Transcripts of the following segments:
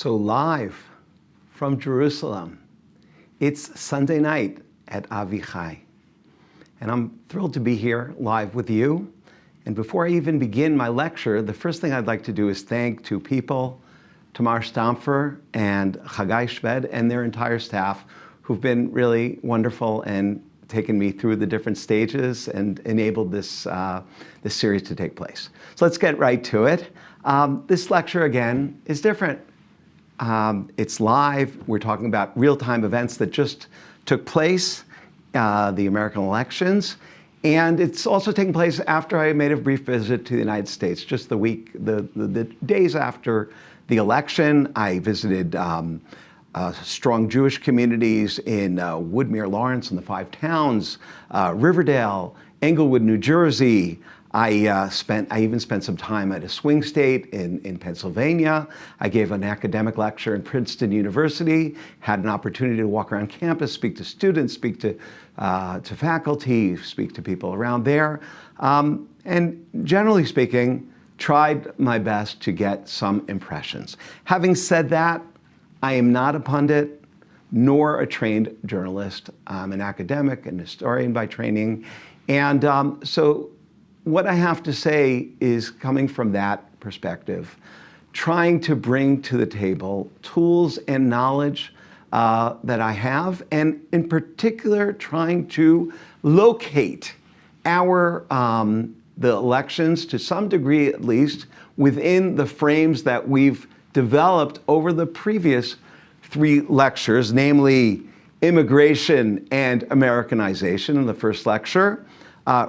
So live from Jerusalem, it's Sunday night at Avichai. And I'm thrilled to be here live with you. And before I even begin my lecture, the first thing I'd like to do is thank two people, Tamar Stampfer and Chagai Shved and their entire staff, who've been really wonderful and taken me through the different stages and enabled this series to take place. So let's get right to it. This lecture, again, is different. It's live. We're talking about real-time events that just took place, the American elections. And it's also taking place after I made a brief visit to the United States. Just the days after the election, I visited strong Jewish communities in Woodmere, Lawrence, and the Five Towns, Riverdale, Englewood, New Jersey. I even spent some time at a swing state in Pennsylvania. I gave an academic lecture in Princeton University, had an opportunity to walk around campus, speak to students, speak to faculty, speak to people around there. And generally speaking, tried my best to get some impressions. Having said that, I am not a pundit, nor a trained journalist. I'm an academic and historian by training. And so what I have to say is coming from that perspective, trying to bring to the table tools and knowledge that I have, and in particular, trying to locate the elections, to some degree at least, within the frames that we've developed over the previous three lectures, namely immigration and Americanization in the first lecture,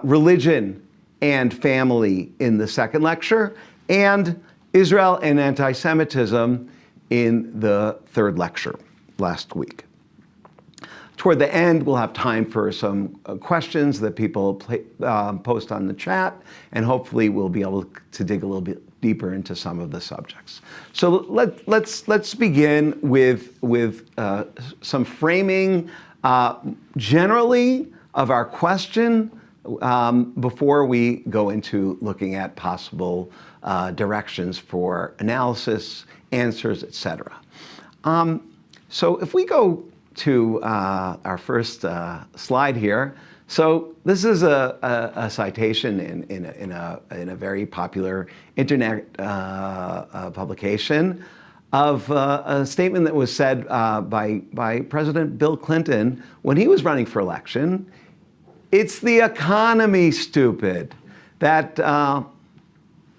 religion and family in the second lecture, and Israel and anti-Semitism in the third lecture last week. Toward the end, we'll have time for some questions that people post on the chat, and hopefully we'll be able to dig a little bit deeper into some of the subjects. So let's begin with some framing generally of our question before we go into looking at possible directions for analysis, answers, etc. So if we go to our first slide here, so this is a citation in a very popular internet publication of a statement that was said by President Bill Clinton when he was running for election. It's the economy, stupid. That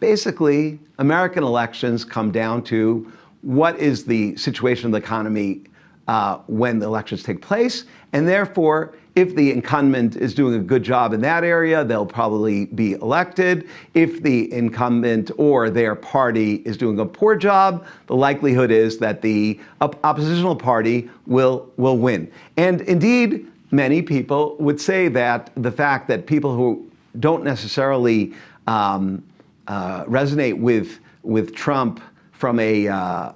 basically American elections come down to what is the situation of the economy when the elections take place, and therefore, if the incumbent is doing a good job in that area, they'll probably be elected. If the incumbent or their party is doing a poor job, the likelihood is that the oppositional party will win. And indeed, many people would say that the fact that people who don't necessarily resonate with Trump from a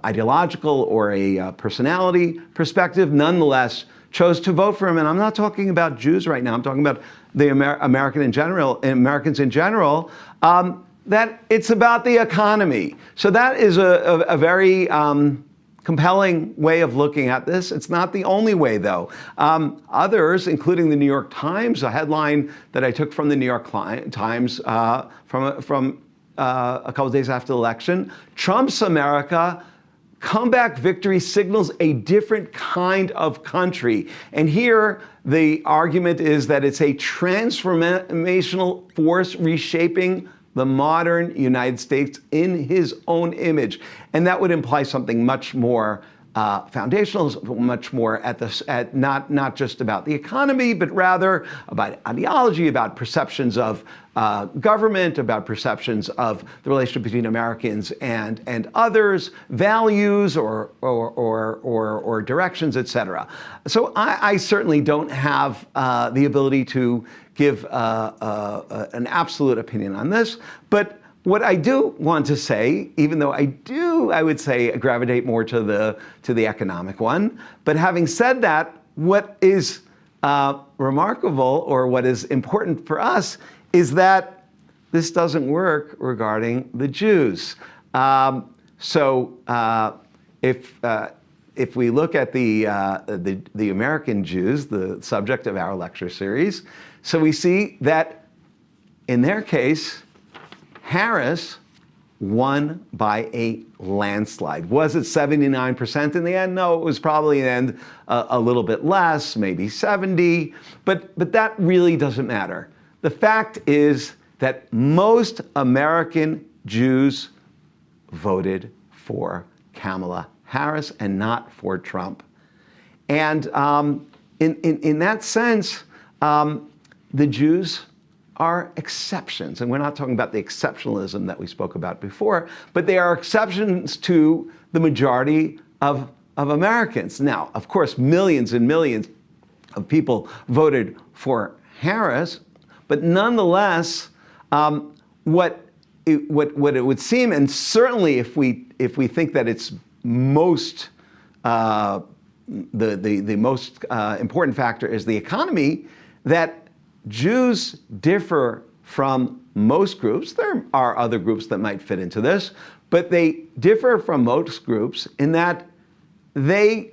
ideological or a personality perspective, nonetheless chose to vote for him. And I'm not talking about Jews right now. I'm talking about the Americans in general. That it's about the economy. So that is a very compelling way of looking at this. It's not the only way, though. Others, including the New York Times, a headline that I took from the New York Times from a couple days after the election, Trump's America, comeback victory signals a different kind of country. And here, the argument is that it's a transformational force reshaping the modern United States in his own image. And that would imply something much more foundational, much more not just about the economy, but rather about ideology, about perceptions of government, about perceptions of the relationship between Americans and others, values or directions, etc. So I certainly don't have the ability to give an absolute opinion on this, but what I do want to say, even though I would say gravitate more to the economic one, but having said that, what is remarkable, or what is important for us, is that this doesn't work regarding the Jews. if we look at the American Jews, the subject of our lecture series, so we see that in their case, Harris won by a landslide. Was it 79% in the end? No, it was probably in the end a little bit less, maybe 70, but that really doesn't matter. The fact is that most American Jews voted for Kamala Harris and not for Trump. And in that sense, the Jews are exceptions. And we're not talking about the exceptionalism that we spoke about before, but they are exceptions to the majority of Americans. Now, of course, millions and millions of people voted for Harris, but nonetheless, what it would seem, and certainly if we think that it's most the most important factor is the economy, that Jews differ from most groups. There are other groups that might fit into this, but they differ from most groups in that they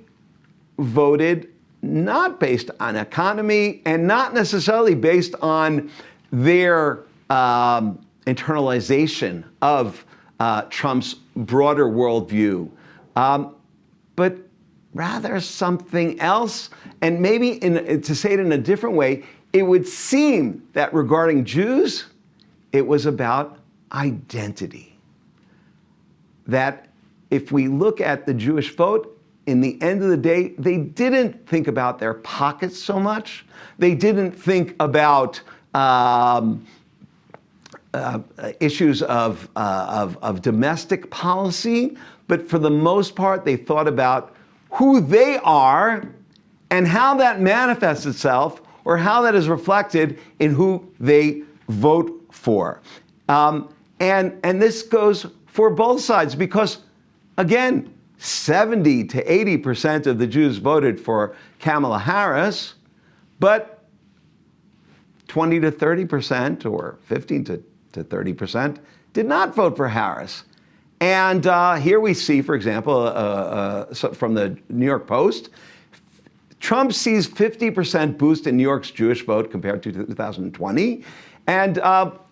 voted not based on economy and not necessarily based on their internalization of Trump's broader worldview, but rather something else. And maybe to say it in a different way, it would seem that regarding Jews, it was about identity. That if we look at the Jewish vote, in the end of the day, they didn't think about their pockets so much. They didn't think about issues of domestic policy, but for the most part, they thought about who they are and how that manifests itself, or how that is reflected in who they vote for. And this goes for both sides because, again, 70 to 80% of the Jews voted for Kamala Harris, but 20 to 30% or 15 to 30% did not vote for Harris. And here we see, for example, from the New York Post, Trump sees 50% boost in New York's Jewish vote compared to 2020. And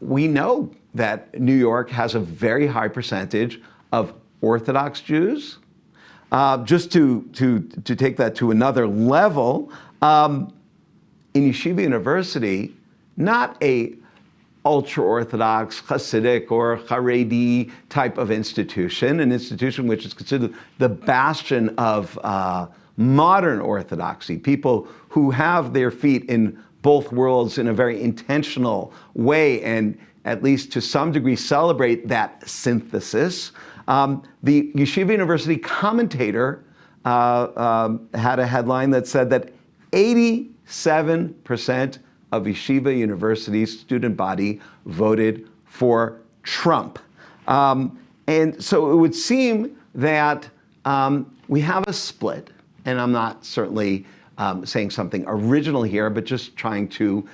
we know that New York has a very high percentage of Orthodox Jews. Just to take that to another level, in Yeshiva University, not a ultra-Orthodox, Hasidic, or Haredi type of institution, an institution which is considered the bastion of modern Orthodoxy, people who have their feet in both worlds in a very intentional way and at least to some degree celebrate that synthesis. The Yeshiva University commentator had a headline that said that 87% of Yeshiva University's student body voted for Trump. And so it would seem that we have a split, and I'm not certainly saying something original here, but just trying to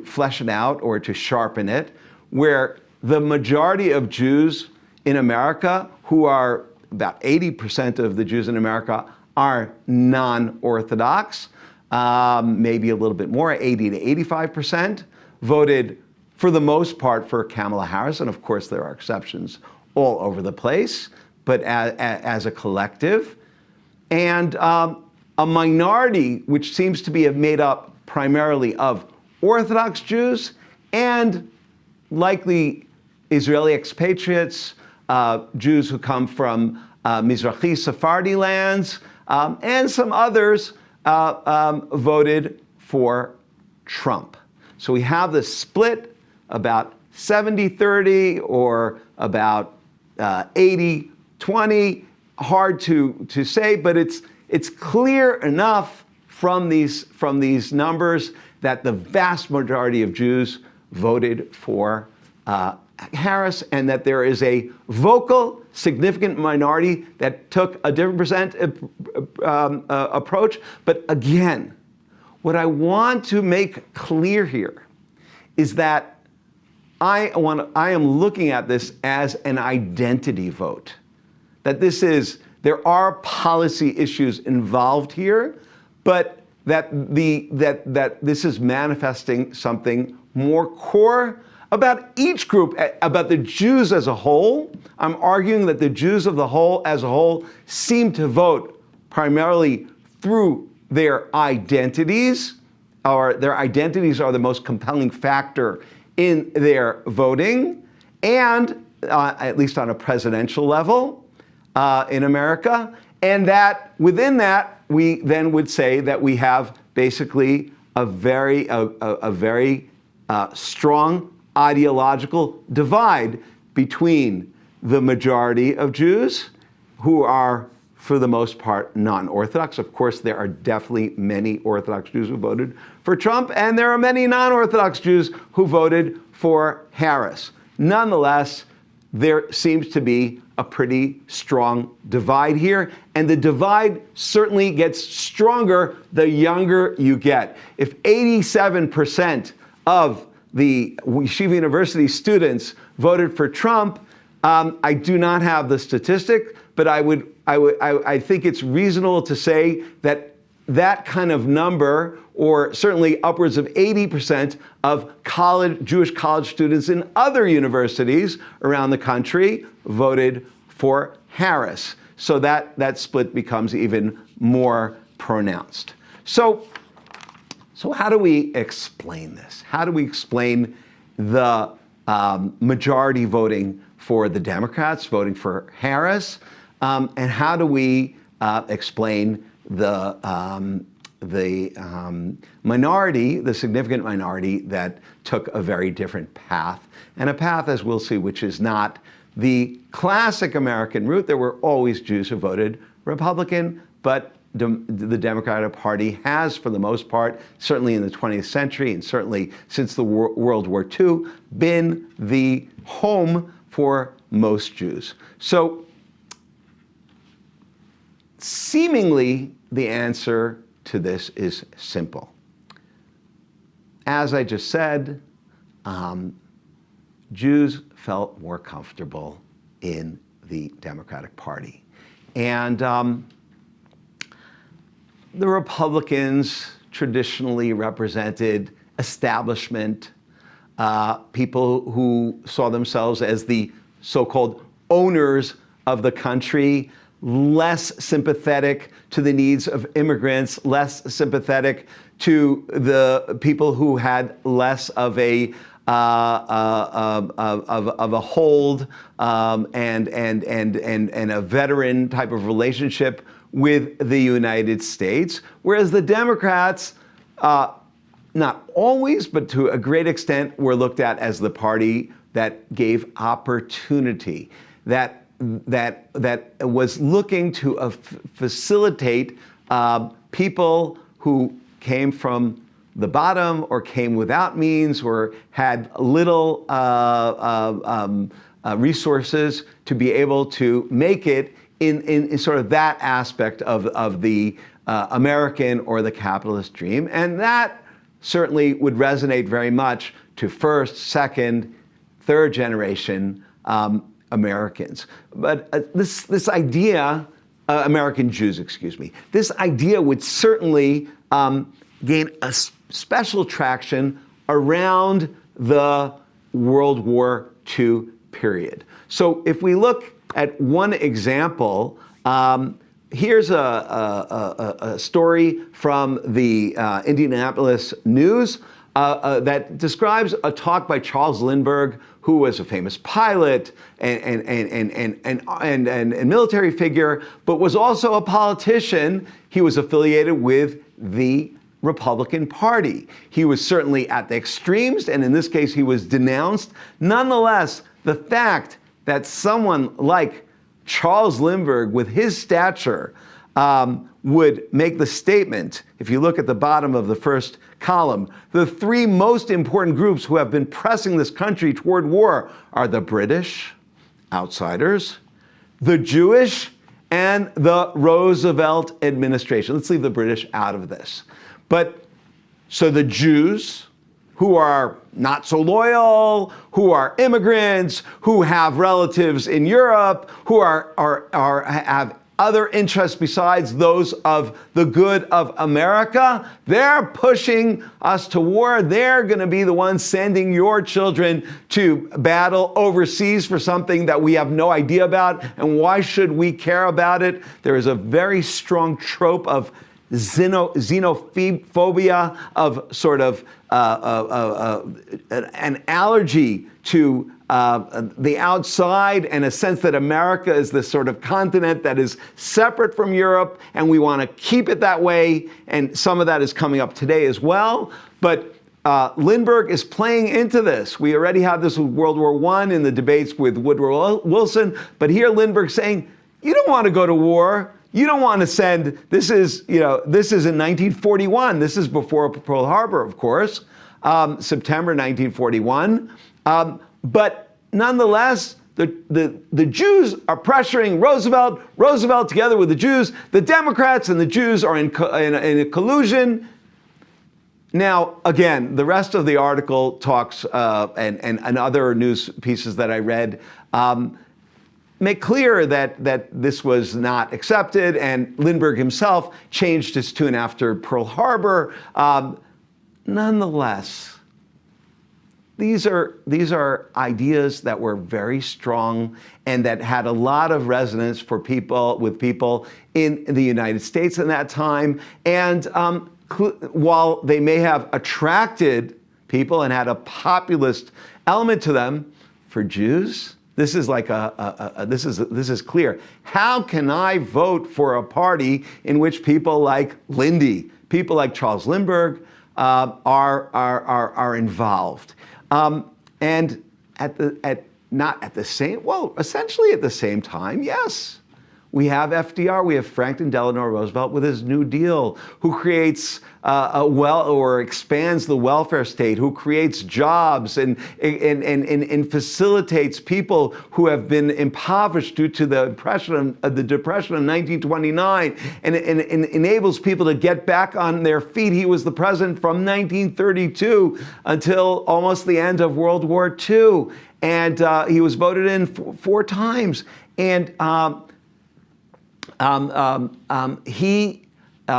flesh it out or to sharpen it, where the majority of Jews in America, who are about 80% of the Jews in America, are non-Orthodox, maybe a little bit more, 80 to 85%, voted for the most part for Kamala Harris. And of course, there are exceptions all over the place, but as a collective. And a minority, which seems to be made up primarily of Orthodox Jews and likely Israeli expatriates, Jews who come from Mizrahi Sephardi lands, and some others voted for Trump. So we have this split about 70-30 or about 80-20, hard to say, but it's clear enough from these numbers that the vast majority of Jews voted for Harris, and that there is a vocal, significant minority that took a different approach. But again, what I want to make clear here is that I am looking at this as an identity vote. That this is there are policy issues involved here, but that this is manifesting something more core about each group, about the Jews as a whole. I'm arguing that the Jews of the whole as a whole seem to vote primarily through their identities, or their identities are the most compelling factor in their voting, and at least on a presidential level in America, and that within that we then would say that we have basically a very strong ideological divide between the majority of Jews, who are, for the most part, non-Orthodox. Of course, there are definitely many Orthodox Jews who voted for Trump, and there are many non-Orthodox Jews who voted for Harris. Nonetheless, there seems to be a pretty strong divide here, and the divide certainly gets stronger the younger you get. If 87% of the Yeshiva University students voted for Trump, I do not have the statistic, but I think it's reasonable to say that that kind of number, or certainly upwards of 80% of Jewish college students in other universities around the country voted for Harris. So that split becomes even more pronounced. So how do we explain this? How do we explain the majority voting for the Democrats, voting for Harris? And how do we explain the minority, the significant minority that took a very different path, and a path, as we'll see, which is not the classic American route? There were always Jews who voted Republican, but the Democratic Party has, for the most part, certainly in the 20th century and certainly since the World War II, been the home for most Jews. So seemingly, the answer to this is simple. As I just said, Jews felt more comfortable in the Democratic Party. And the Republicans traditionally represented establishment, people who saw themselves as the so-called owners of the country, less sympathetic to the needs of immigrants, less sympathetic to the people who had less of a hold and a veteran type of relationship with the United States, whereas the Democrats, not always, but to a great extent, were looked at as the party that gave opportunity, that was looking to facilitate people who came from the bottom or came without means or had little resources to be able to make it in sort of that aspect of the American or the capitalist dream. And that certainly would resonate very much to first, second, third generation Americans. But this idea, American Jews, excuse me, this idea would certainly gain a special traction around the World War II period. So if we look at one example, here's a story from the Indianapolis News that describes a talk by Charles Lindbergh, who was a famous pilot and military figure, but was also a politician. He was affiliated with the Republican Party. He was certainly at the extremes, and in this case, he was denounced. Nonetheless, the fact that someone like Charles Lindbergh, with his stature, would make the statement, if you look at the bottom of the first column, the three most important groups who have been pressing this country toward war are the British, outsiders, the Jewish, and the Roosevelt administration. Let's leave the British out of this. But so the Jews, who are not so loyal, who are immigrants, who have relatives in Europe, who have other interests besides those of the good of America. They're pushing us to war. They're going to be the ones sending your children to battle overseas for something that we have no idea about. And why should we care about it? There is a very strong trope of xenophobia, of sort of an allergy to the outside, and a sense that America is this sort of continent that is separate from Europe, and we want to keep it that way. And some of that is coming up today as well. But Lindbergh is playing into this. We already had this with World War I in the debates with Woodrow Wilson. But here Lindbergh saying, you don't want to go to war. You don't want to send, this is in 1941. This is before Pearl Harbor, of course, September 1941. But nonetheless, the Jews are pressuring Roosevelt. Roosevelt, together with the Jews, the Democrats and the Jews are in a collusion. Now, again, the rest of the article talks, and other news pieces that I read, make clear that this was not accepted, and Lindbergh himself changed his tune after Pearl Harbor. Nonetheless, these are ideas that were very strong and that had a lot of resonance for people in the United States in that time. And while they may have attracted people and had a populist element to them, for Jews, this is like this is clear. How can I vote for a party in which people like Lindy, people like Charles Lindbergh, are involved? And essentially at the same time, yes. We have FDR, we have Franklin Delano Roosevelt with his New Deal, who creates expands the welfare state, who creates jobs and facilitates people who have been impoverished due to the depression of 1929, and enables people to get back on their feet. He was the president from 1932 until almost the end of World War II, and he was voted in four times. And he is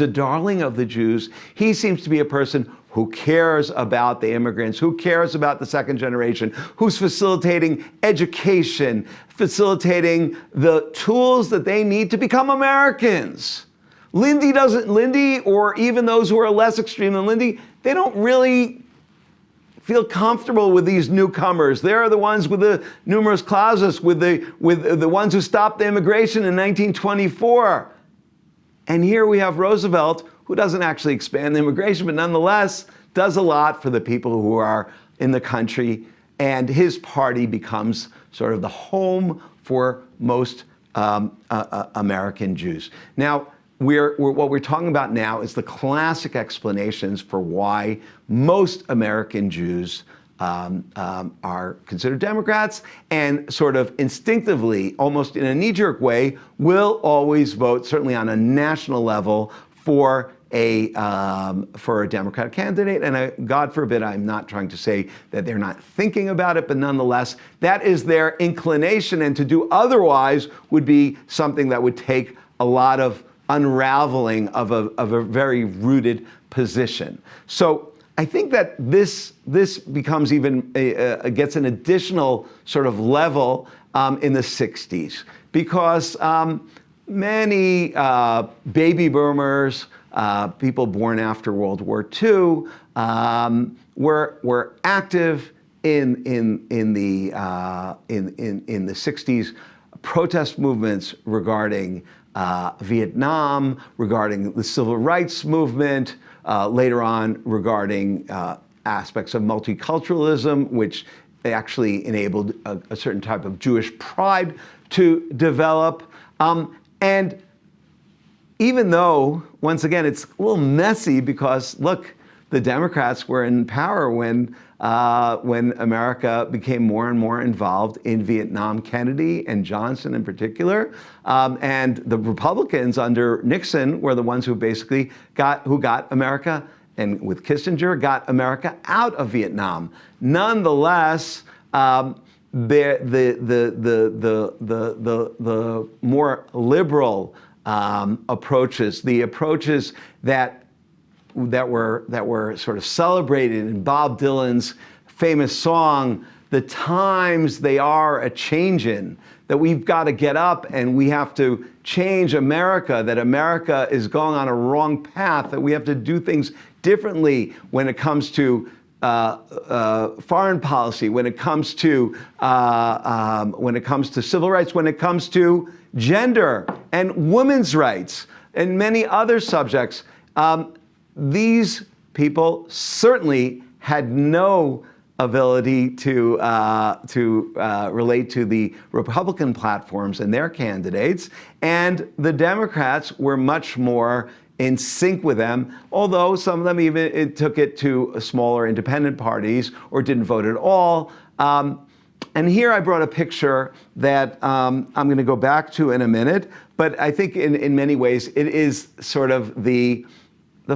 a darling of the Jews. He seems to be a person who cares about the immigrants, who cares about the second generation, who's facilitating education, facilitating the tools that they need to become Americans. Lindy, or even those who are less extreme than Lindy, they don't really feel comfortable with these newcomers. They're the ones with the numerous clauses, with the ones who stopped the immigration in 1924. And here we have Roosevelt, who doesn't actually expand the immigration, but nonetheless does a lot for the people who are in the country. And his party becomes sort of the home for most American Jews. Now, what we're talking about now is the classic explanations for why most American Jews are considered Democrats, and sort of instinctively, almost in a knee-jerk way, will always vote, certainly on a national level, for a Democratic candidate. And God forbid, I'm not trying to say that they're not thinking about it, but nonetheless, that is their inclination, and to do otherwise would be something that would take a lot of unraveling of a very rooted position. So I think that this becomes even gets an additional sort of level in the 60s, because many baby boomers, people born after World War II, were active in the 60s protest movements regarding Vietnam, regarding the civil rights movement, later on regarding aspects of multiculturalism, which actually enabled a certain type of Jewish pride to develop. And even though, once again, it's a little messy because, look, the Democrats were in power when America became more and more involved in Vietnam, Kennedy and Johnson in particular. And the Republicans under Nixon were the ones who basically got America, and with Kissinger, got America out of Vietnam. Nonetheless, the more liberal approaches, the approaches that were sort of celebrated in Bob Dylan's famous song, "The times they are a changin'," that we've got to get up and we have to change America, that America is going on a wrong path, that we have to do things differently when it comes to foreign policy, when it comes to civil rights, when it comes to gender and women's rights and many other subjects. These people certainly had no ability to relate to the Republican platforms and their candidates, and the Democrats were much more in sync with them, although some of them even took it to smaller independent parties or didn't vote at all. And here I brought a picture that I'm going to go back to in a minute, but I think in many ways it is sort of the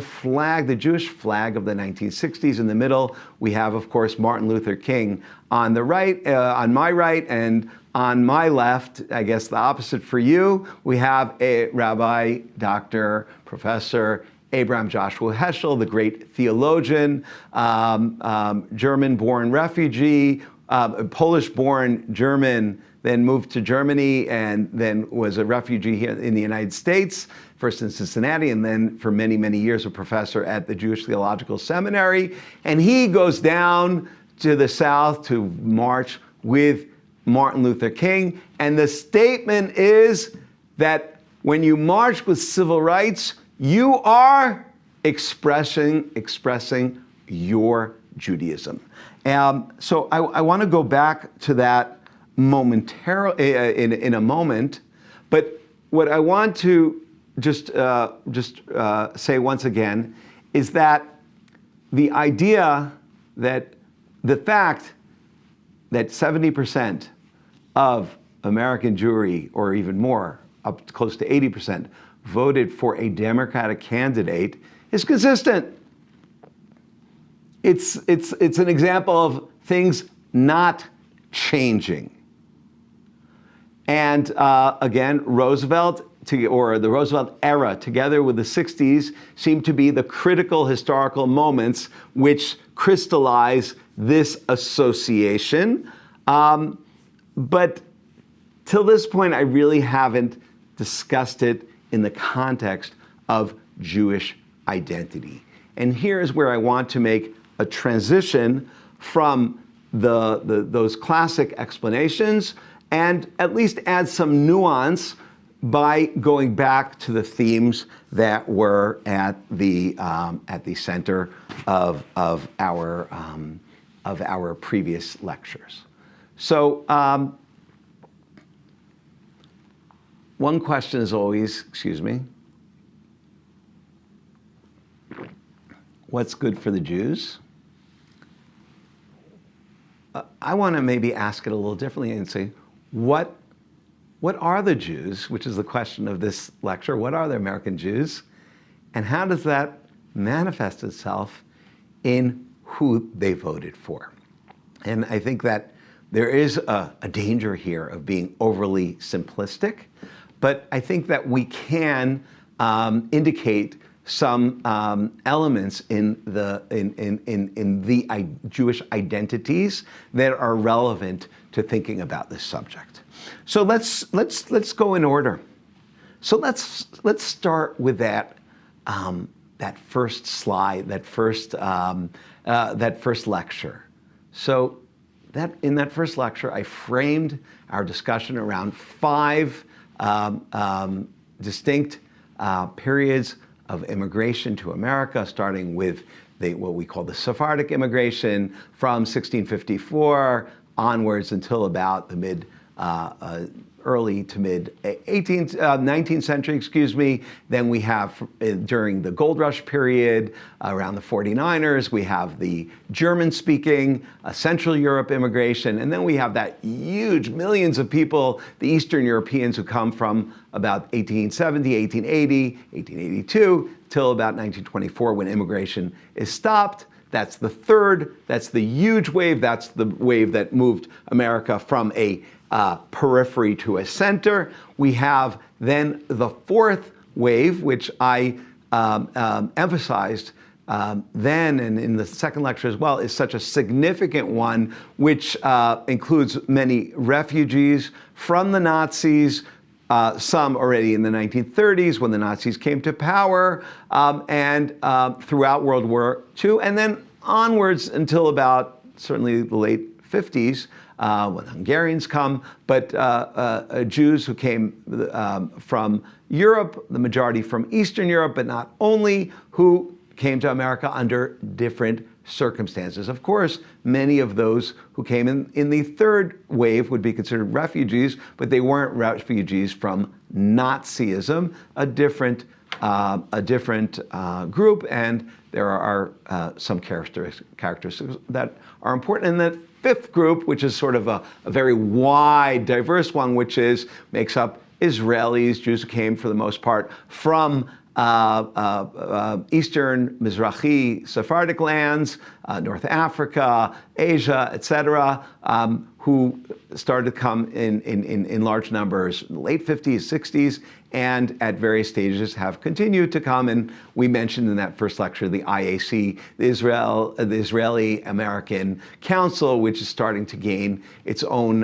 flag, the Jewish flag of the 1960s. In the middle, we have, of course, Martin Luther King on the right, on my right, and on my left, I guess the opposite for you, we have a Rabbi, Dr., Professor Abraham Joshua Heschel, the great theologian, German-born refugee, Polish-born German, then moved to Germany and then was a refugee here in the United States, first in Cincinnati, and then for many, many years a professor at the Jewish Theological Seminary. And he goes down to the South to march with Martin Luther King. And the statement is that when you march with civil rights, you are expressing your Judaism. So I want to go back to that momentarily in a moment, but what I want to just say once again is that the idea that the fact that 70% of American Jewry, or even more, up close to 80%, voted for a Democratic candidate is consistent. It's an example of things not changing. And again, Roosevelt, or the Roosevelt era, together with the 60s, seem to be the critical historical moments which crystallize this association. But till this point, I really haven't discussed it in the context of Jewish identity. And here's where I want to make a transition from those classic explanations and at least add some nuance by going back to the themes that were at the center of our previous lectures. So one question is always, what's good for the Jews? I want to maybe ask it a little differently and say, what are the Jews, which is the question of this lecture? What are the American Jews? And how does that manifest itself in who they voted for? And I think that there is a danger here of being overly simplistic, but I think that we can indicate some elements in the Jewish identities that are relevant to thinking about this subject. So let's go in order. So let's start with that first slide, that first lecture. So in that first lecture, I framed our discussion around 5 distinct periods of immigration to America, starting with what we call the Sephardic immigration from 1654 onwards until about the early to mid 19th century, Then we have, during the Gold Rush period, around the 49ers, we have the German-speaking Central Europe immigration, and then we have that huge millions of people, the Eastern Europeans who come from about 1870, 1880, 1882, till about 1924 when immigration is stopped That's the third. That's the huge wave. That's the wave that moved America from a periphery to a center. We have then the fourth wave, which I emphasized then and in the second lecture as well, is such a significant one, which includes many refugees from the Nazis, some already in the 1930s when the Nazis came to power, and throughout World War II, and then onwards until about certainly the late 50s, when Hungarians come, but Jews who came from Europe, the majority from Eastern Europe, but not only, who came to America under different circumstances. Of course, many of those who came in the third wave would be considered refugees, but they weren't refugees from Nazism, a different group, and there are some characteristics that are important. And the fifth group, which is sort of a very wide, diverse one, which makes up Israelis, Jews who came for the most part from Eastern, Mizrahi, Sephardic lands, North Africa, Asia, etc., who started to come in large numbers in the late 50s, 60s, and at various stages have continued to come. And we mentioned in that first lecture the IAC, the Israeli-American Council, which is starting to gain its own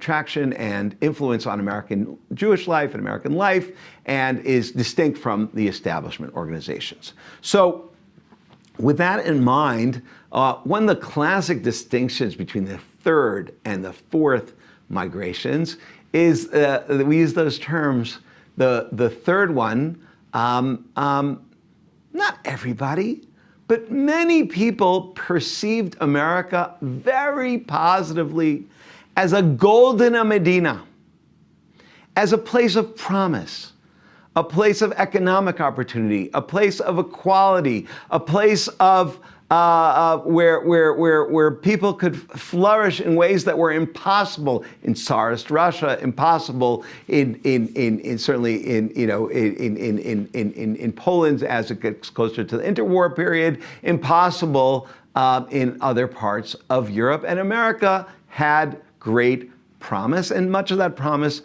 traction and influence on American Jewish life and American life, and is distinct from the establishment organizations. So with that in mind, one of the classic distinctions between the third and the fourth migrations is that we use those terms. The third one, not everybody, but many people perceived America very positively as a golden Medina, as a place of promise, a place of economic opportunity, a place of equality, a place of where people could flourish in ways that were impossible in Tsarist Russia, impossible in Poland as it gets closer to the interwar period, impossible in other parts of Europe. And America had great promise, and much of that promise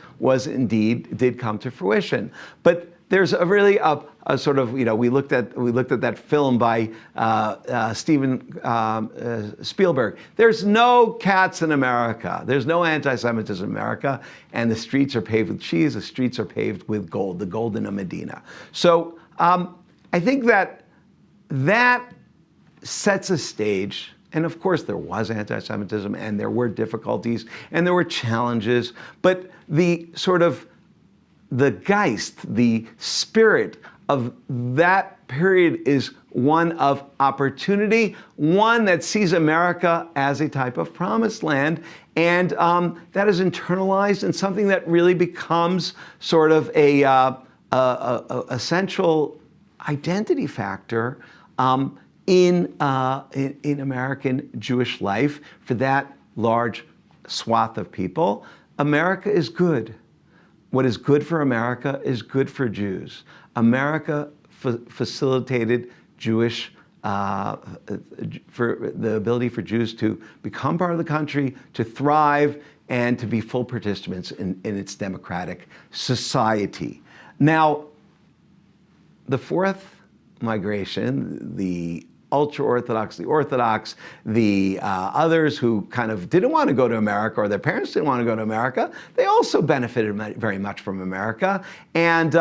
did come to fruition. But there's a sort of, we looked at that film by Steven Spielberg. There's no cats in America. There's no anti-Semitism in America, and the streets are paved with cheese. The streets are paved with gold, the golden Medina. So I think that sets a stage. And of course, there was anti-Semitism, and there were difficulties, and there were challenges, but the Geist, the spirit of that period is one of opportunity, one that sees America as a type of promised land, and that is internalized in something that really becomes sort of a central identity factor in American Jewish life for that large swath of people. America is good. What is good for America is good for Jews. America facilitated Jewish, for the ability for Jews to become part of the country, to thrive, and to be full participants in its democratic society. Now, the fourth migration, the ultra-Orthodox, the Orthodox, the others who kind of didn't want to go to America, or their parents didn't want to go to America, they also benefited very much from America. And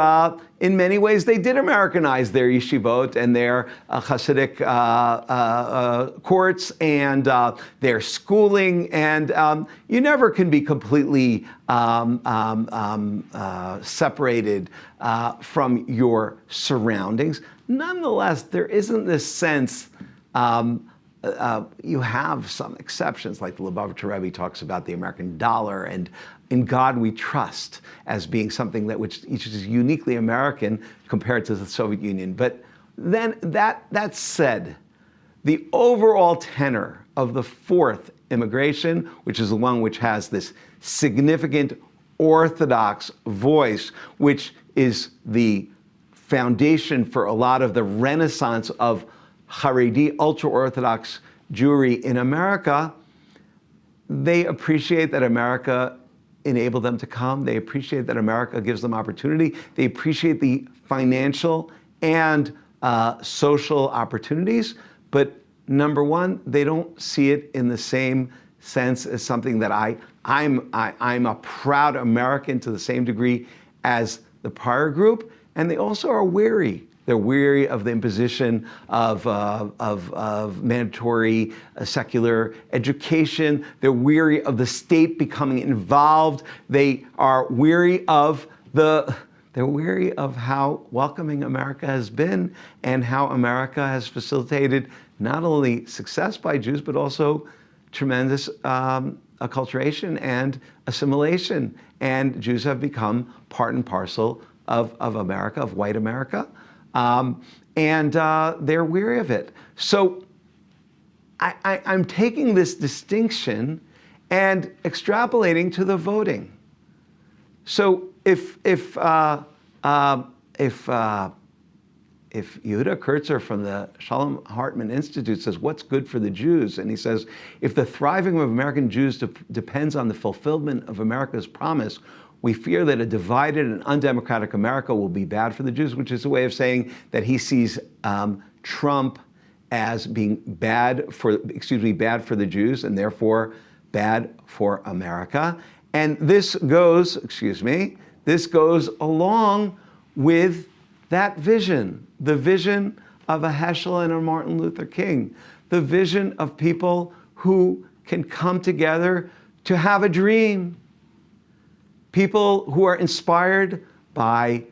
in many ways, they did Americanize their yeshivot and their Hasidic courts and their schooling. And you never can be completely separated from your surroundings. Nonetheless, there isn't this sense, you have some exceptions, like the Lubavitcher Rebbe talks about the American dollar and in God we trust as being something which is uniquely American compared to the Soviet Union. But then that said, the overall tenor of the fourth immigration, which is the one which has this significant Orthodox voice, which is the foundation for a lot of the renaissance of Haredi, ultra-Orthodox Jewry in America, they appreciate that America enabled them to come. They appreciate that America gives them opportunity. They appreciate the financial and social opportunities. But number one, they don't see it in the same sense as something that I'm a proud American to the same degree as the prior group. And they also are weary. They're weary of the imposition of mandatory secular education. They're weary of the state becoming involved. They are weary of how welcoming America has been and how America has facilitated not only success by Jews, but also tremendous acculturation and assimilation. And Jews have become part and parcel of America, of white America. And they're weary of it. So I'm taking this distinction and extrapolating to the voting. So if Yehuda Kurtzer from the Shalom Hartman Institute says, what's good for the Jews? And he says, if the thriving of American Jews depends on the fulfillment of America's promise, we fear that a divided and undemocratic America will be bad for the Jews, which is a way of saying that he sees Trump as being bad for the Jews and therefore bad for America. And this goes along with that vision, the vision of a Heschel and a Martin Luther King, the vision of people who can come together to have a dream. People who are inspired by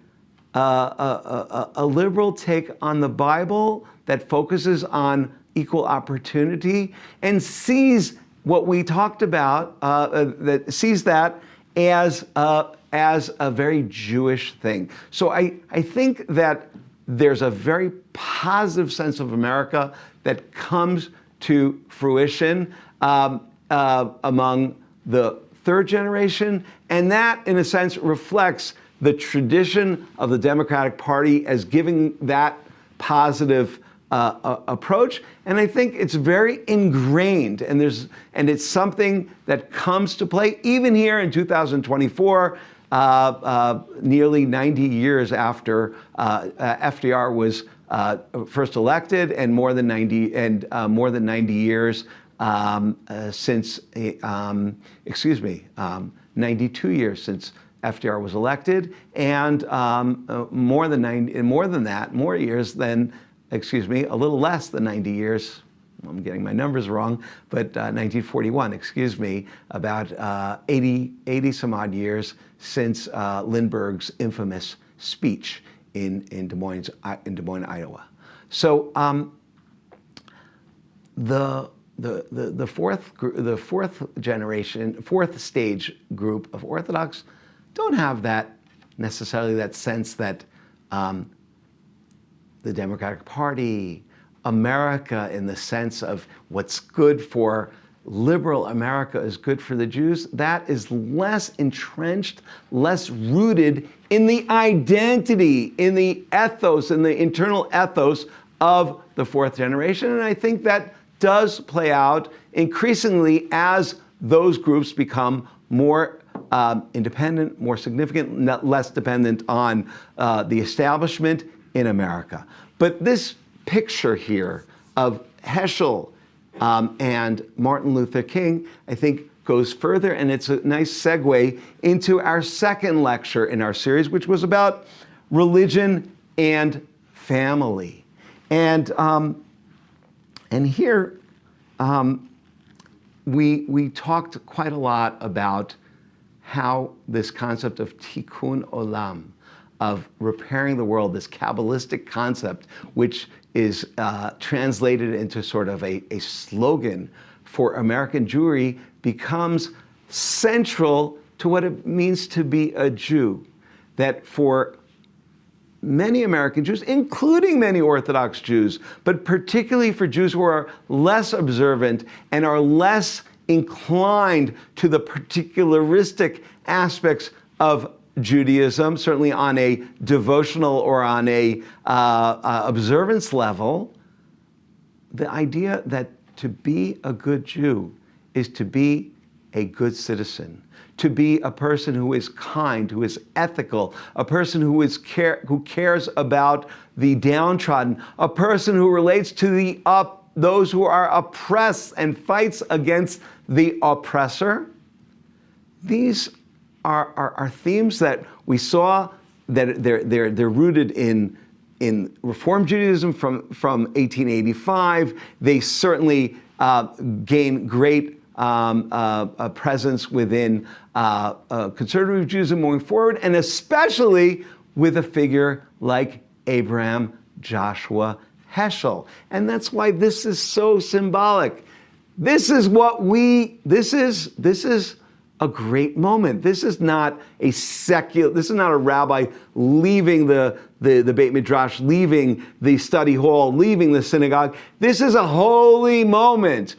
a liberal take on the Bible that focuses on equal opportunity and sees what we talked about, that sees that as a very Jewish thing. So I think that there's a very positive sense of America that comes to fruition among the third generation, and that, in a sense, reflects the tradition of the Democratic Party as giving that positive approach. And I think it's very ingrained, and it's something that comes to play even here in 2024, nearly 90 years after FDR was first elected, and more than 90 years since, 92 years since FDR was elected, and more years than, a little less than 90 years. I'm getting my numbers wrong, but 1941, about 80 some odd years since Lindbergh's infamous speech in Des Moines, Iowa. So the fourth stage group of Orthodox don't have necessarily that sense that the Democratic Party, America in the sense of what's good for liberal America is good for the Jews, that is less entrenched, less rooted in the identity, in the ethos, in the internal ethos of the fourth generation. And I think that does play out increasingly as those groups become more independent, more significant, less dependent on the establishment in America. But this picture here of Heschel and Martin Luther King, I think, goes further, and it's a nice segue into our second lecture in our series, which was about religion and family. And here we talked quite a lot about how this concept of tikkun olam, of repairing the world, this Kabbalistic concept, which is translated into sort of a slogan for American Jewry, becomes central to what it means to be a Jew. That for many American Jews, including many Orthodox Jews, but particularly for Jews who are less observant and are less inclined to the particularistic aspects of Judaism, certainly on a devotional or on a observance level, the idea that to be a good Jew is to be a good citizen, to be a person who is kind, who is ethical, a person who cares about the downtrodden, a person who relates to those who are oppressed and fights against the oppressor. These are themes that we saw that they're rooted in Reform Judaism from 1885. They certainly gain great presence within conservative Judaism moving forward, and especially with a figure like Abraham Joshua Heschel. And that's why this is so symbolic. This is a great moment. This is not this is not a rabbi leaving the Beit Midrash, leaving the study hall, leaving the synagogue. This is a holy moment.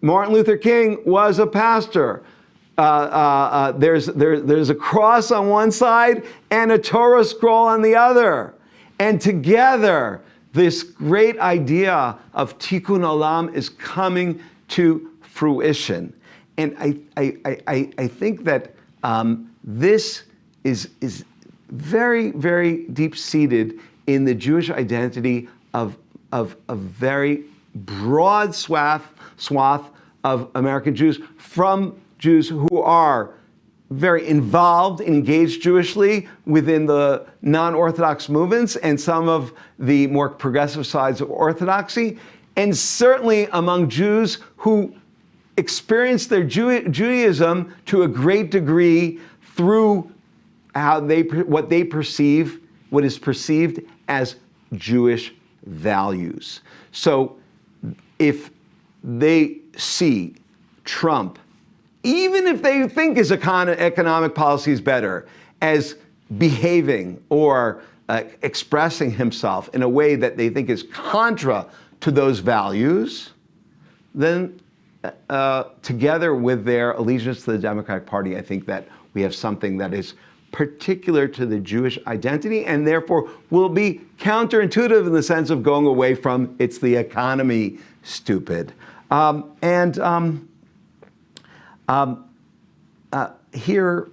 Martin Luther King was a pastor. There's a cross on one side and a Torah scroll on the other. And together, this great idea of tikkun olam is coming to fruition. And I think that this is very, very deep-seated in the Jewish identity of a very broad swath of American Jews, from Jews who are very involved, engaged Jewishly within the non-Orthodox movements and some of the more progressive sides of Orthodoxy, and certainly among Jews who experience their Judaism to a great degree through what is perceived as Jewish values. So if they see Trump, even if they think his economic policy is better, as behaving or expressing himself in a way that they think is contra to those values, then together with their allegiance to the Democratic Party, I think that we have something that is particular to the Jewish identity, and therefore will be counterintuitive in the sense of going away from "it's the economy, stupid." Here,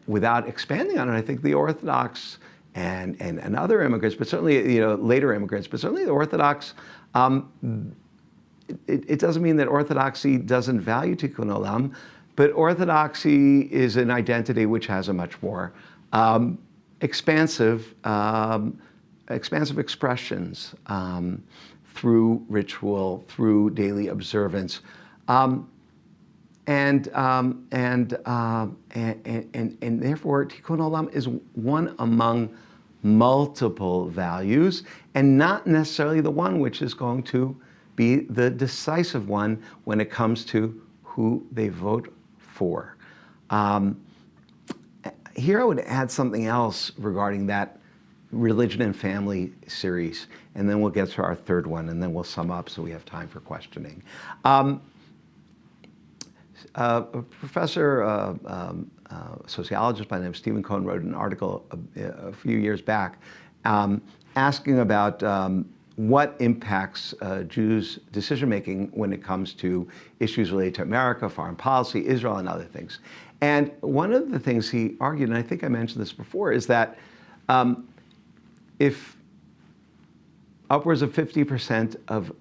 without expanding on it, I think the Orthodox and other immigrants, but certainly later immigrants, but certainly the Orthodox. It doesn't mean that Orthodoxy doesn't value tikkun olam, but Orthodoxy is an identity which has a much more expansive expressions through ritual, through daily observance, and therefore tikkun olam is one among multiple values, and not necessarily the one which is going to be the decisive one when it comes to who they vote for. Here I would add something else regarding that religion and family series, and then we'll get to our third one, and then we'll sum up so we have time for questioning. A professor, a sociologist by the name of Stephen Cohen, wrote an article a few years back asking about what impacts Jews' decision-making when it comes to issues related to America, foreign policy, Israel, and other things. And one of the things he argued, and I think I mentioned this before, is that if upwards of 50% of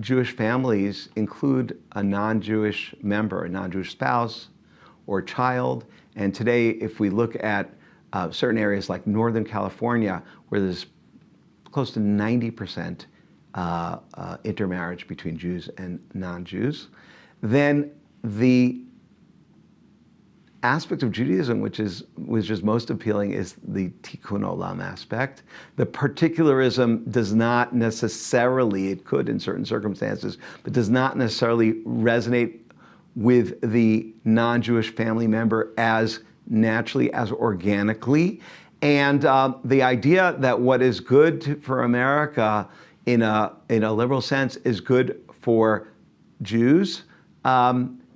Jewish families include a non-Jewish member, a non-Jewish spouse or child, and today if we look at certain areas like Northern California, where there's close to 90% intermarriage between Jews and non-Jews, then the aspect of Judaism which is most appealing is the tikkun olam aspect. The particularism does not necessarily, it could in certain circumstances, but does not necessarily resonate with the non-Jewish family member as naturally, as organically. And the idea that what is good for America in a liberal sense is good for Jews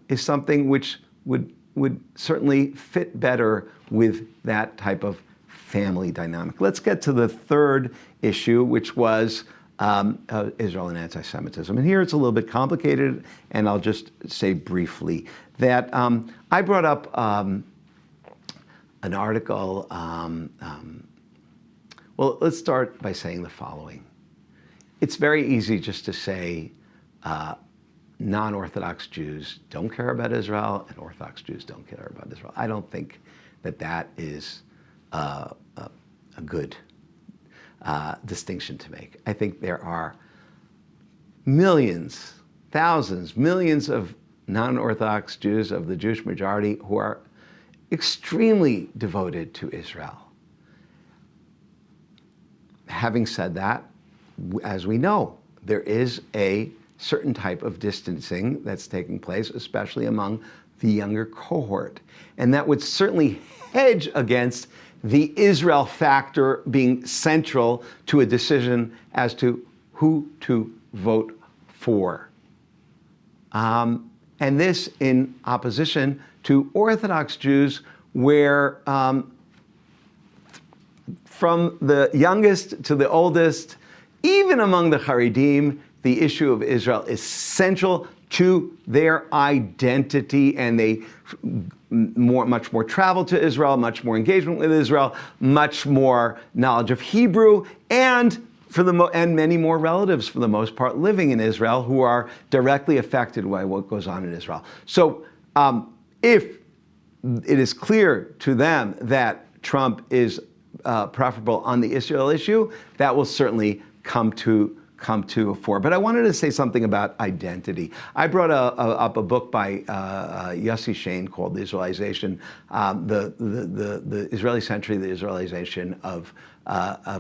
is something which would certainly fit better with that type of family dynamic. Let's get to the third issue, which was Israel and anti-Semitism. And here it's a little bit complicated, and I'll just say briefly that I brought up an article. Well, let's start by saying the following. It's very easy just to say non-Orthodox Jews don't care about Israel and Orthodox Jews don't care about Israel. I don't think that that is a good distinction to make. I think there are millions, thousands, millions of non-Orthodox Jews of the Jewish majority who are extremely devoted to Israel. Having said that, as we know, there is a certain type of distancing that's taking place, especially among the younger cohort. And that would certainly hedge against the Israel factor being central to a decision as to who to vote for. And this in opposition to Orthodox Jews, where from the youngest to the oldest, even among the Haredim, the issue of Israel is central to their identity, and they much more travel to Israel, much more engagement with Israel, much more knowledge of Hebrew, and and many more relatives, for the most part, living in Israel who are directly affected by what goes on in Israel. So if it is clear to them that Trump is preferable on the Israel issue, that will certainly come to a fore. But I wanted to say something about identity. I brought up a book by Yossi Shane called The Israelization, the Israeli Century, the Israelization of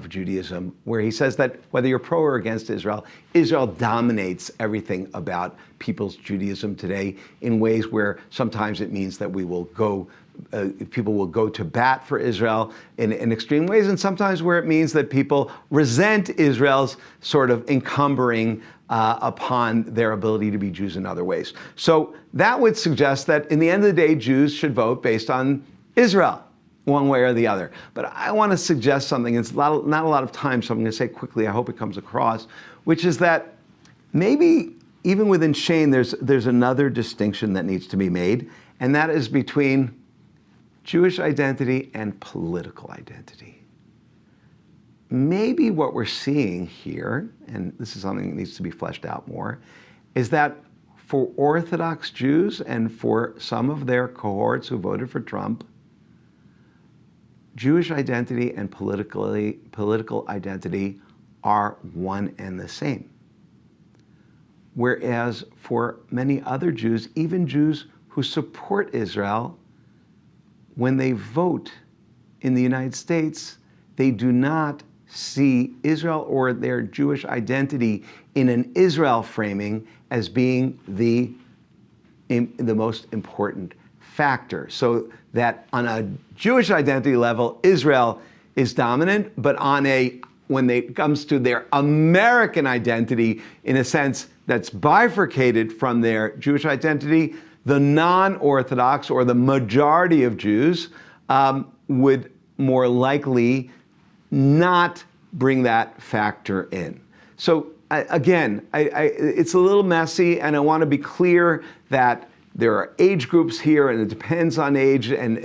Judaism, where he says that whether you're pro or against Israel, Israel dominates everything about people's Judaism today in ways where sometimes it means that we will go people will go to bat for Israel in extreme ways, and sometimes where it means that people resent Israel's sort of encumbering upon their ability to be Jews in other ways. So that would suggest that in the end of the day, Jews should vote based on Israel, one way or the other. But I want to suggest something. It's not a lot of time, so I'm going to say quickly, I hope it comes across, which is that maybe even within Shane, there's another distinction that needs to be made, and that is between Jewish identity and political identity. Maybe what we're seeing here, and this is something that needs to be fleshed out more, is that for Orthodox Jews and for some of their cohorts who voted for Trump, Jewish identity and political identity are one and the same. Whereas for many other Jews, even Jews who support Israel, when they vote in the United States, they do not see Israel or their Jewish identity in an Israel framing as being the most important factor. So that on a Jewish identity level, Israel is dominant, but when it comes to their American identity, in a sense that's bifurcated from their Jewish identity, the non-Orthodox or the majority of Jews would more likely not bring that factor in. So again, it's a little messy, and I want to be clear that there are age groups here, and it depends on age and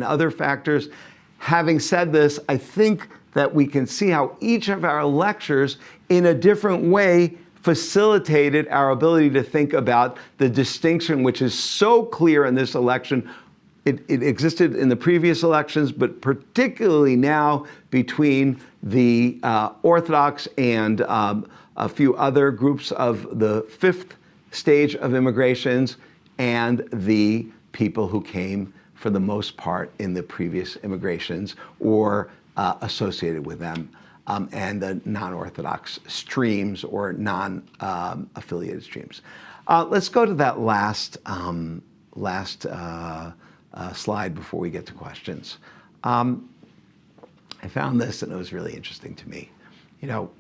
other factors. Having said this, I think that we can see how each of our lectures, in a different way, facilitated our ability to think about the distinction, which is so clear in this election. It existed in the previous elections, but particularly now between the Orthodox and a few other groups of the fifth stage of immigrations and the people who came for the most part in the previous immigrations or associated with them. And the non-Orthodox streams or non-affiliated streams. Let's go to that last slide before we get to questions. I found this and it was really interesting to me. You know,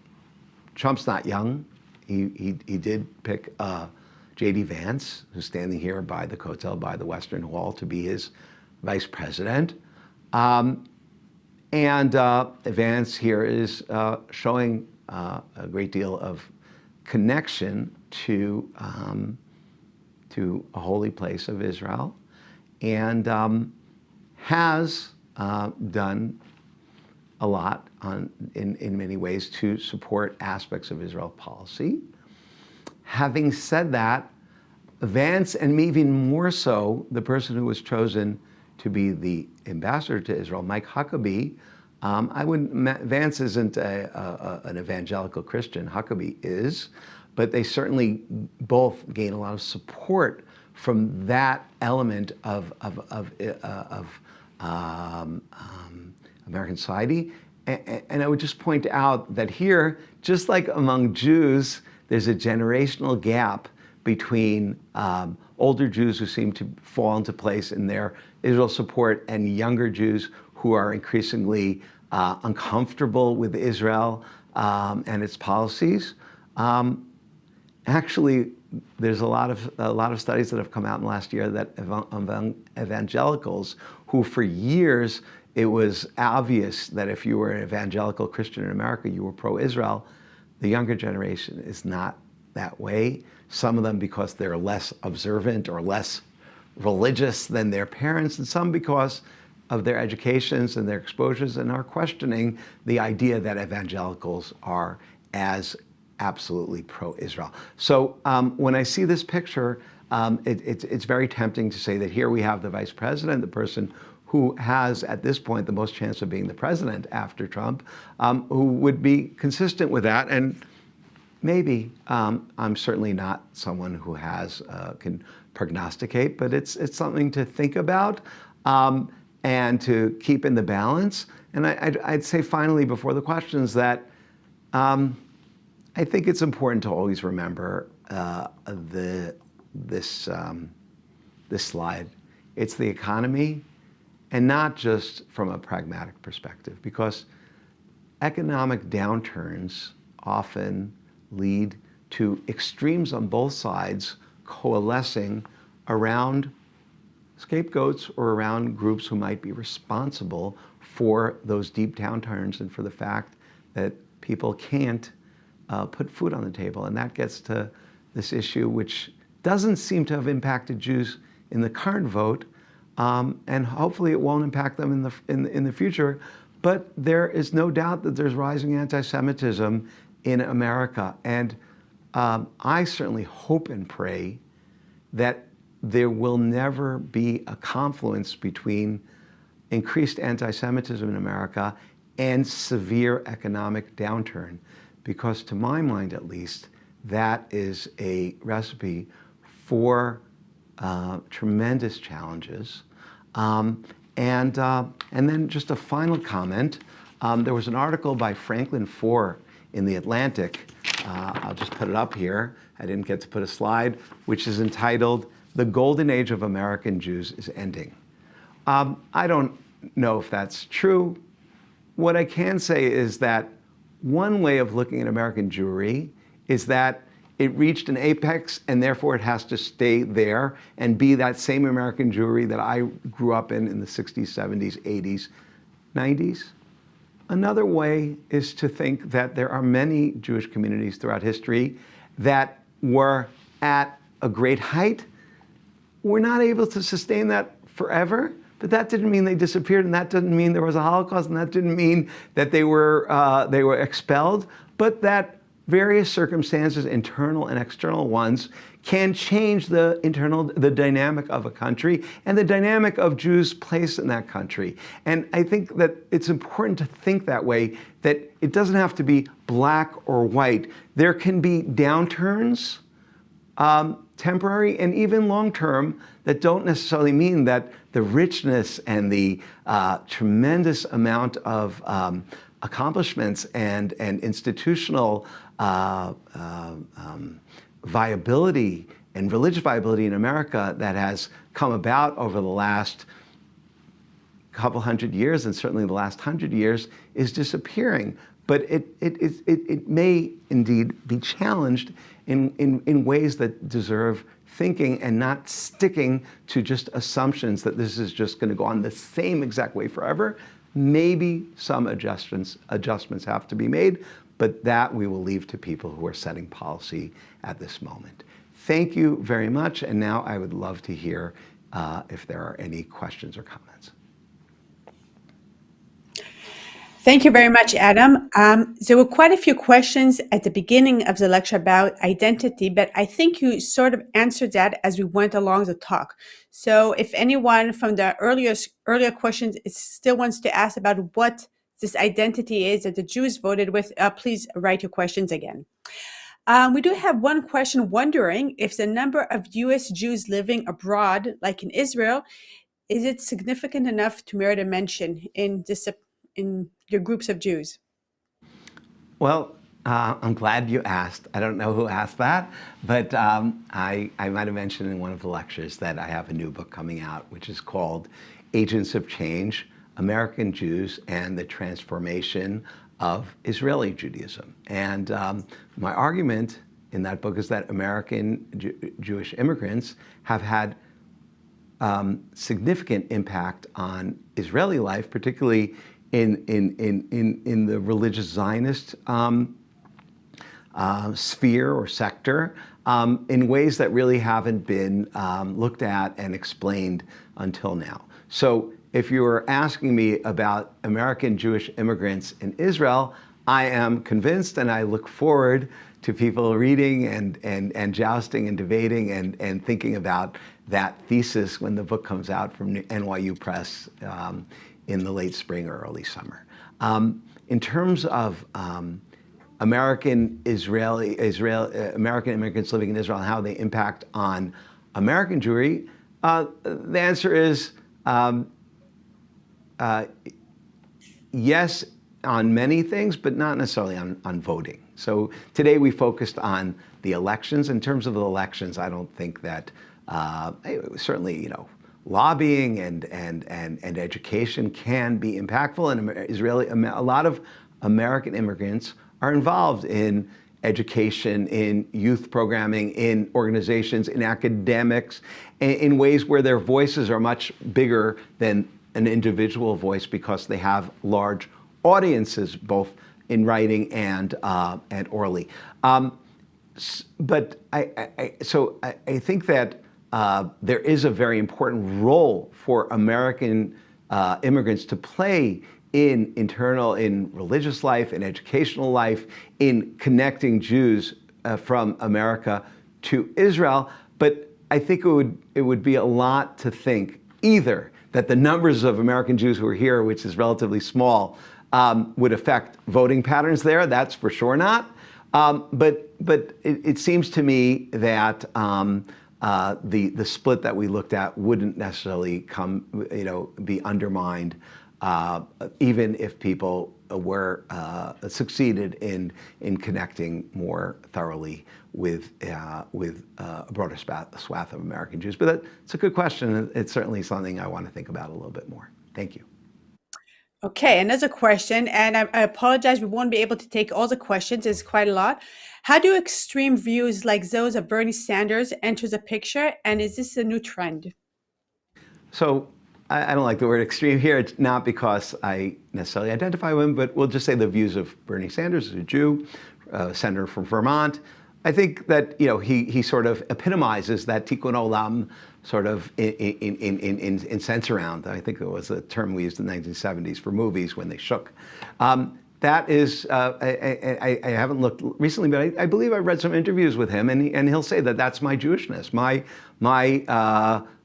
Trump's not young. He did pick J.D. Vance, who's standing here by the Kotel, by the Western Wall, to be his vice president. And Vance here is showing a great deal of connection to a holy place of Israel, and has done a lot in many ways to support aspects of Israel policy. Having said that, Vance, and even more so, the person who was chosen to be the ambassador to Israel, Mike Huckabee, Vance isn't an evangelical Christian. Huckabee is, but they certainly both gain a lot of support from that element of American society. And I would just point out that here, just like among Jews, there's a generational gap between older Jews who seem to fall into place in their Israel support and younger Jews who are increasingly uncomfortable with Israel and its policies. Actually, there's a lot of studies that have come out in the last year that evangelicals who for years it was obvious that if you were an evangelical Christian in America, you were pro-Israel. The younger generation is not that way. Some of them because they're less observant or less religious than their parents, and some because of their educations and their exposures, and are questioning the idea that evangelicals are as absolutely pro-Israel. So when I see this picture, it's very tempting to say that here we have the vice president, the person who has at this point the most chance of being the president after Trump, who would be consistent with that. And maybe I'm certainly not someone who can prognosticate, but it's something to think about and to keep in the balance. And I'd say finally before the questions that I think it's important to always remember this slide. It's the economy, and not just from a pragmatic perspective, because economic downturns often lead to extremes on both sides coalescing around scapegoats or around groups who might be responsible for those deep downturns and for the fact that people can't put food on the table. And that gets to this issue, which doesn't seem to have impacted Jews in the current vote, and hopefully it won't impact them in the future. But there is no doubt that there's rising anti-Semitism in America, and I certainly hope and pray that there will never be a confluence between increased anti-Semitism in America and severe economic downturn, because to my mind at least, that is a recipe for tremendous challenges. And then just a final comment. There was an article by Franklin Foer in The Atlantic. I'll just put it up here. I didn't get to put a slide, which is entitled, "The Golden Age of American Jews is Ending." I don't know if that's true. What I can say is that one way of looking at American Jewry is that it reached an apex and therefore it has to stay there and be that same American Jewry that I grew up in the 60s, 70s, 80s, 90s. Another way is to think that there are many Jewish communities throughout history that were at a great height. We're not able to sustain that forever, but that didn't mean they disappeared, and that didn't mean there was a Holocaust, and that didn't mean that they were expelled, but that various circumstances, internal and external ones, can change the dynamic of a country and the dynamic of Jews' place in that country. And I think that it's important to think that way, that it doesn't have to be black or white. There can be downturns, temporary and even long-term, that don't necessarily mean that the richness and the tremendous amount of accomplishments and institutional viability and religious viability in America that has come about over the last couple hundred years, and certainly the last 100 years, is disappearing. But it may indeed be challenged in ways that deserve thinking and not sticking to just assumptions that this is just going to go on the same exact way forever. Maybe some adjustments have to be made, but that we will leave to people who are setting policy at this moment. Thank you very much, and now I would love to hear if there are any questions or comments. Thank you very much, Adam. There were quite a few questions at the beginning of the lecture about identity, but I think you sort of answered that as we went along the talk. So if anyone from the earlier questions still wants to ask about what this identity is that the Jews voted with, please write your questions again. We do have one question wondering if the number of U.S. Jews living abroad, like in Israel, is it significant enough to merit a mention in your groups of Jews? Well, I'm glad you asked. I don't know who asked that, but I might have mentioned in one of the lectures that I have a new book coming out, which is called Agents of Change, American Jews and the Transformation of Israeli Judaism. And my argument in that book is that American Jewish immigrants have had significant impact on Israeli life, particularly in the religious Zionist sphere or sector, in ways that really haven't been looked at and explained until now. So if you were asking me about American Jewish immigrants in Israel, I am convinced, and I look forward to people reading and jousting and debating and thinking about that thesis when the book comes out from NYU Press in the late spring or early summer. In terms of American immigrants living in Israel and how they impact on American Jewry, the answer is yes on many things, but not necessarily on voting. So today we focused on the elections. In terms of the elections, I don't think that certainly, lobbying and education can be impactful, and a lot of American immigrants are involved in education, in youth programming, in organizations, in academics, in ways where their voices are much bigger than an individual voice because they have large audiences, both in writing and orally. But I think that there is a very important role for American immigrants to play in religious life, in educational life, in connecting Jews from America to Israel. But I think it would be a lot to think either that the numbers of American Jews who are here, which is relatively small, would affect voting patterns there. That's for sure not. But it seems to me that the split that we looked at wouldn't necessarily be undermined, even if people were succeeded in connecting more thoroughly with a broader swath of American Jews. But it's a good question. It's certainly something I want to think about a little bit more. Thank you. Okay, another question, and I apologize, we won't be able to take all the questions. It's quite a lot. How do extreme views like those of Bernie Sanders enter the picture, and is this a new trend? So I don't like the word extreme here. It's not because I necessarily identify with him, but we'll just say the views of Bernie Sanders, a Jew, senator from Vermont. I think that he sort of epitomizes that tikkun olam sort of in sense around. I think it was a term we used in the 1970s for movies when they shook. That is, I haven't looked recently, but I believe I read some interviews with him, and he'll say that that's my Jewishness,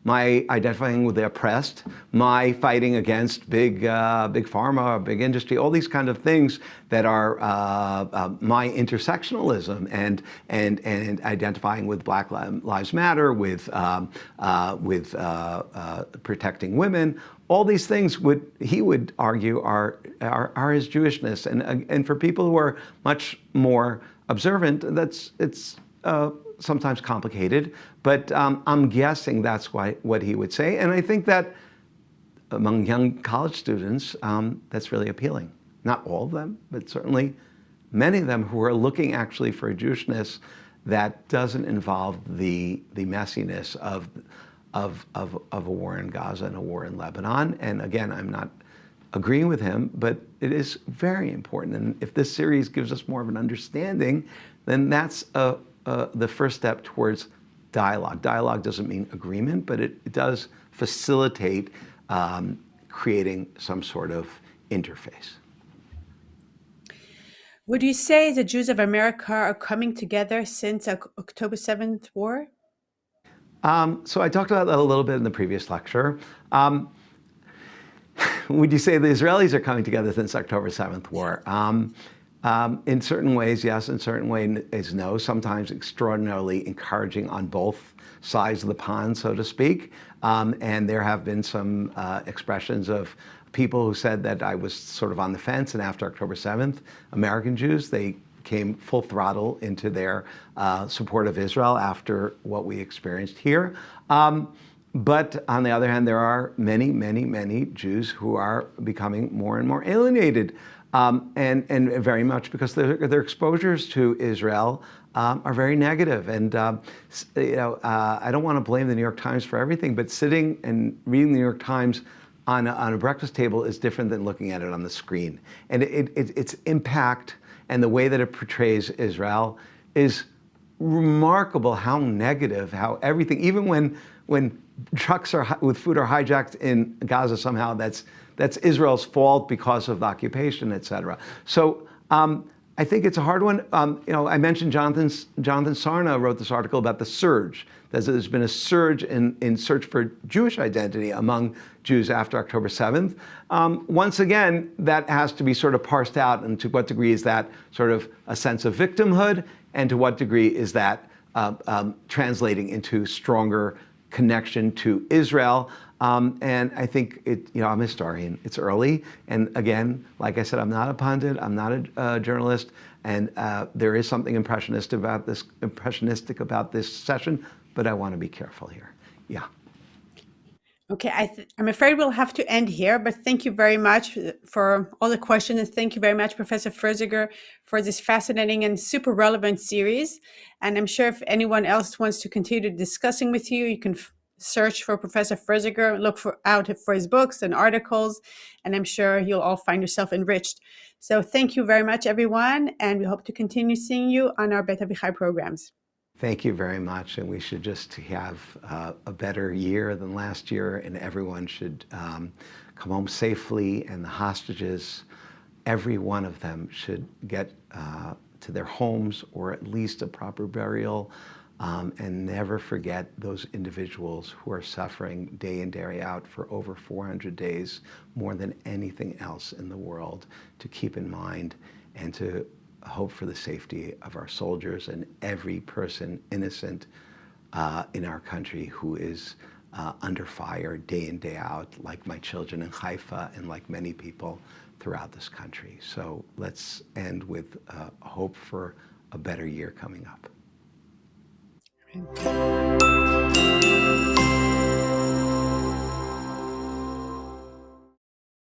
my identifying with the oppressed, my fighting against big pharma, big industry, all these kind of things that are my intersectionalism and identifying with Black Lives Matter, with protecting women. All these things he would argue are his Jewishness, and for people who are much more observant, it's sometimes complicated, but I'm guessing that's what he would say. And I think that among young college students, that's really appealing. Not all of them, but certainly many of them who are looking actually for a Jewishness that doesn't involve the messiness of a war in Gaza and a war in Lebanon. And again, I'm not agreeing with him, but it is very important. And if this series gives us more of an understanding, then that's the first step towards dialogue. Dialogue doesn't mean agreement, but it does facilitate creating some sort of interface. Would you say the Jews of America are coming together since October 7th war? So I talked about that a little bit in the previous lecture. Would you say the Israelis are coming together since October 7th war? In certain ways, yes. In certain ways, no. Sometimes extraordinarily encouraging on both sides of the pond, so to speak. And there have been some expressions of people who said that I was sort of on the fence, and after October 7th, American Jews, they came full throttle into their support of Israel after what we experienced here. But on the other hand, there are many, many, many Jews who are becoming more and more alienated, and very much because their exposures to Israel are very negative. And I don't want to blame the New York Times for everything, but sitting and reading the New York Times on a breakfast table is different than looking at it on the screen. And its impact and the way that it portrays Israel is remarkable. How negative, how everything, even when trucks with food are hijacked in Gaza, somehow that's Israel's fault because of the occupation, et cetera. So I think it's a hard one. I mentioned Jonathan Sarna wrote this article about the surge. There's been a surge in search for Jewish identity among Jews after October 7th. Once again, that has to be sort of parsed out, and to what degree is that sort of a sense of victimhood, and to what degree is that translating into stronger connection to Israel. And I think I'm a historian. It's early. And again, like I said, I'm not a pundit. I'm not a journalist. And there is something impressionistic about this session, but I want to be careful here. Yeah. Okay, I'm afraid we'll have to end here, but thank you very much for all the questions, and thank you very much, Professor Ferziger, for this fascinating and super relevant series. And I'm sure if anyone else wants to continue discussing with you, you can search for Professor Ferziger, look out for his books and articles, and I'm sure you'll all find yourself enriched. So thank you very much, everyone, and we hope to continue seeing you on our Beit Avichai programs. Thank you very much, and we should just have a better year than last year, and everyone should come home safely, and the hostages, every one of them should get to their homes, or at least a proper burial, and never forget those individuals who are suffering day in, day out for over 400 days, more than anything else in the world, to keep in mind and to hope for the safety of our soldiers and every person innocent in our country who is under fire day in, day out, like my children in Haifa and like many people throughout this country. So let's end with hope for a better year coming up.